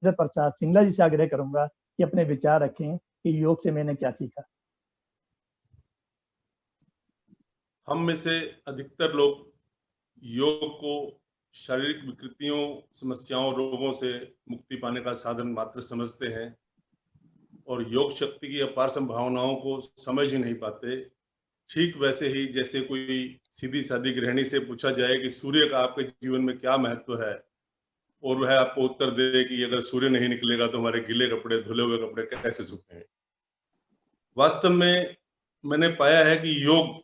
प्रसाद सिंगला जी से आग्रह करूंगा कि अपने विचार रखें कि योग से मैंने क्या सीखा। हम में से अधिकतर लोग योग को शारीरिक विकृतियों, समस्याओं, रोगों से मुक्ति पाने का साधन मात्र समझते हैं और योग शक्ति की अपार संभावनाओं को समझ ही नहीं पाते। ठीक वैसे ही जैसे कोई सीधी सादी गृहिणी से पूछा जाए कि सूर्य का आपके जीवन में क्या महत्व है, और वह आपको उत्तर दे कि अगर सूर्य नहीं निकलेगा तो हमारे गीले कपड़े, धुले हुए कपड़े कैसे सूखेंगे। वास्तव में मैंने पाया है कि योग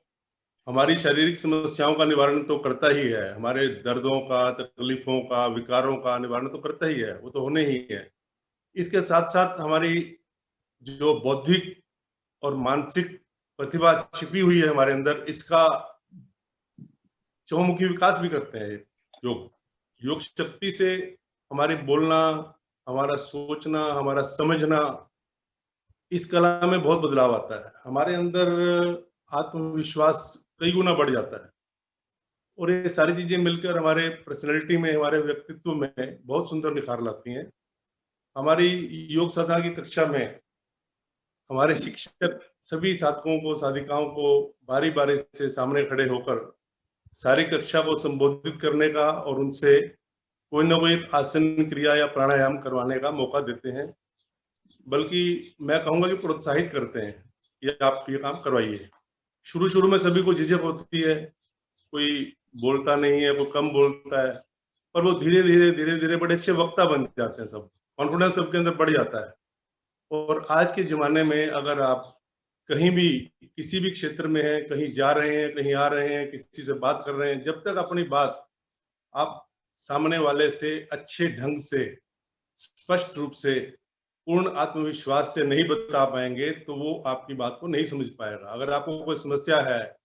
हमारी शारीरिक समस्याओं का निवारण तो करता ही है, हमारे दर्दों का, तकलीफों का, विकारों का निवारण तो करता ही है, वो तो होने ही है। इसके साथ साथ हमारी जो बौद्धिक और मानसिक प्रतिभा छिपी हुई है हमारे अंदर, इसका चहुमुखी विकास भी करते हैं योग। योग शक्ति से हमारी बोलना, हमारा सोचना, हमारा समझना, इस कला में बहुत बदलाव आता है। हमारे अंदर आत्मविश्वास कई गुना बढ़ जाता है और ये सारी चीजें मिलकर हमारे पर्सनैलिटी में, हमारे व्यक्तित्व में बहुत सुंदर निखार लाती हैं। हमारी योग साधना की कक्षा में हमारे शिक्षक सभी साधकों को, साधिकाओं को बारी बारी से सामने खड़े होकर सारी कक्षा को संबोधित करने का और उनसे कोई ना कोई आसन, क्रिया या प्राणायाम करवाने का मौका देते हैं। बल्कि मैं कहूंगा कि प्रोत्साहित करते हैं कि आप ये काम करवाइए। शुरू शुरू में सभी को झिझक होती है, कोई बोलता नहीं है, कोई कम बोलता है, पर वो धीरे धीरे बड़े अच्छे वक्ता बन जाते हैं। सब कॉन्फिडेंस सबके अंदर बढ़ जाता है। और आज के जमाने में अगर आप कहीं भी किसी भी क्षेत्र में हैं, कहीं जा रहे हैं, कहीं आ रहे हैं, किसी से बात कर रहे हैं, जब तक अपनी बात आप सामने वाले से अच्छे ढंग से, स्पष्ट रूप से, पूर्ण आत्मविश्वास से नहीं बता पाएंगे तो वो आपकी बात को नहीं समझ पाएगा। अगर आपको कोई समस्या है,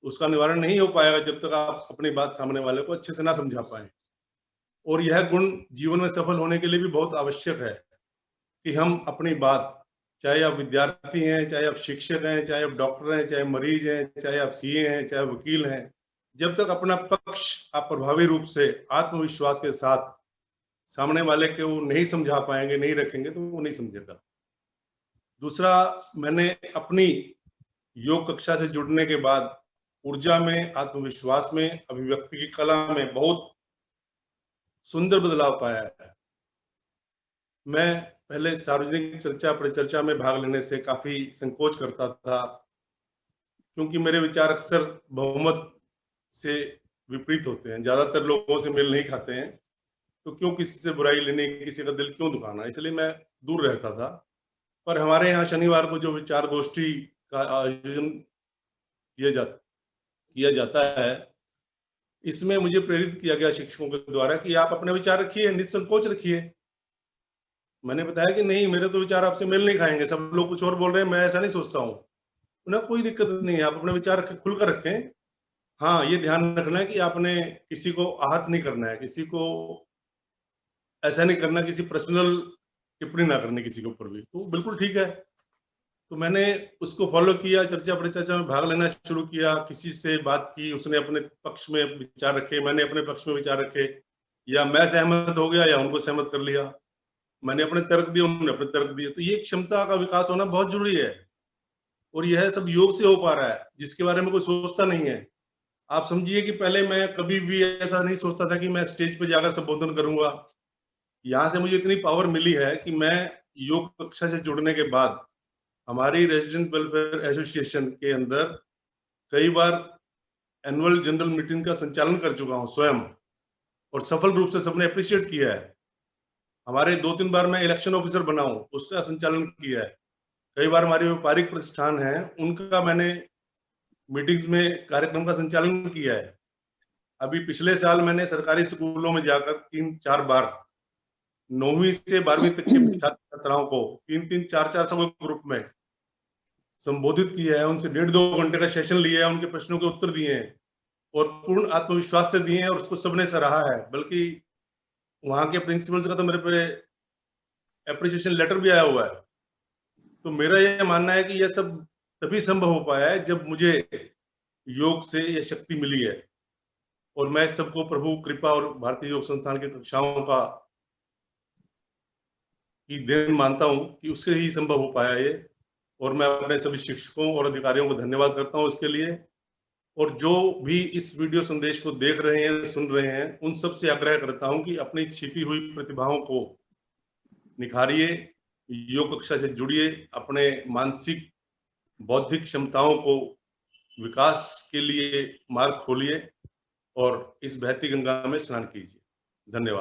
उसका निवारण नहीं हो पाएगा जब तक आप अपनी बात सामने वाले को अच्छे से ना समझा पाए। और यह गुण जीवन में सफल होने के लिए भी बहुत आवश्यक है कि हम अपनी बात, चाहे आप विद्यार्थी हैं, चाहे आप शिक्षक हैं, चाहे आप डॉक्टर हैं, चाहे मरीज हैं, चाहे आप सीए हैं, चाहे वकील हैं, जब तक अपना पक्ष आप प्रभावी रूप से आत्मविश्वास के साथ सामने वाले को नहीं समझा पाएंगे, नहीं रखेंगे, तो वो नहीं समझेगा। दूसरा, मैंने अपनी योग कक्षा से जुड़ने के बाद ऊर्जा में, आत्मविश्वास में, अभिव्यक्ति की कला में बहुत सुंदर बदलाव पाया है। मैं पहले सार्वजनिक चर्चा, परिचर्चा में भाग लेने से काफी संकोच करता था, क्योंकि मेरे विचार अक्सर बहुमत से विपरीत होते हैं। ज्यादातर लोगों से मेल नहीं खाते हैं, तो क्यों किसी से बुराई लेने, किसी का दिल क्यों दुखाना, इसलिए मैं दूर रहता था। पर हमारे यहाँ शनिवार को जो विचार गोष्ठी का आयोजन किया जाता है, इसमें मुझे प्रेरित किया गया शिक्षकों के द्वारा कि आप अपने विचार रखिए, निसंकोच रखिए। मैंने बताया कि नहीं, मेरे तो विचार आपसे मेल नहीं खाएंगे, सब लोग कुछ और बोल रहे हैं, मैं ऐसा नहीं सोचता हूँ। उन्हें कोई दिक्कत नहीं है, आप अपने विचार खुलकर रखें। हाँ, ये ध्यान रखना है कि आपने किसी को आहत नहीं करना है, किसी को ऐसा नहीं करना, किसी पर्सनल टिप्पणी ना करनी किसी के ऊपर भी, तो बिल्कुल ठीक है। तो मैंने उसको फॉलो किया, चर्चा परिचर्चा में भाग लेना शुरू किया, किसी से बात की, उसने अपने पक्ष में विचार रखे, मैंने अपने पक्ष में विचार रखे, या मैं सहमत हो गया या उनको सहमत कर लिया। मैंने अपने तर्क दिए, उन्होंने अपने तर्क दिए। तो ये क्षमता का विकास होना बहुत जरूरी है, और यह सब योग से हो पा रहा है, जिसके बारे में कोई सोचता नहीं है। आप समझिए कि पहले मैं कभी भी ऐसा नहीं सोचता था कि मैं स्टेज पे जाकर संबोधन करूंगा। यहाँ से मुझे इतनी पावर मिली है कि मैं योग कक्षा से जुड़ने के बाद हमारी रेजिडेंट वेलफेयर एसोसिएशन के अंदर कई बार एनुअल जनरल मीटिंग का संचालन कर चुका हूँ स्वयं, और सफल रूप से सबने अप्रिशिएट किया है। हमारे 2-3 बार मैं इलेक्शन ऑफिसर बना हूँ, उसका संचालन किया है। कई बार हमारे व्यापारिक प्रतिष्ठान हैं, उनका मैंने मीटिंग्स में कार्यक्रम का संचालन किया है। अभी पिछले साल मैंने सरकारी स्कूलों में जाकर 3-4 बार 9वीं से 12वीं तक के छात्र छात्राओं को 3-3, 4-4 सौ ग्रुप में संबोधित किया है, उनसे 1.5-2 घंटे का सेशन लिया है, उनके प्रश्नों के उत्तर दिए हैं और पूर्ण आत्मविश्वास से दिए हैं, और उसको सबने सराहा है। बल्कि वहां के प्रिंसिपल्स का तो मेरे पे एप्रिसिएशन लेटर भी आया हुआ है। तो मेरा यह मानना है कि यह सब तभी संभव हो पाया है जब मुझे योग से यह शक्ति मिली है, और मैं सबको प्रभु कृपा और भारतीय योग संस्थान की कक्षाओं का की देन मानता हूं कि उससे ही संभव हो पाया ये, और मैं अपने सभी शिक्षकों और अधिकारियों को धन्यवाद करता हूं इसके लिए। और जो भी इस वीडियो संदेश को देख रहे हैं, सुन रहे हैं, उन सब से आग्रह करता हूं कि अपनी छिपी हुई प्रतिभाओं को निखारिए, योग कक्षा से जुड़िए, अपने मानसिक बौद्धिक क्षमताओं को विकास के लिए मार्ग खोलिए और इस बहती गंगा में स्नान कीजिए। धन्यवाद।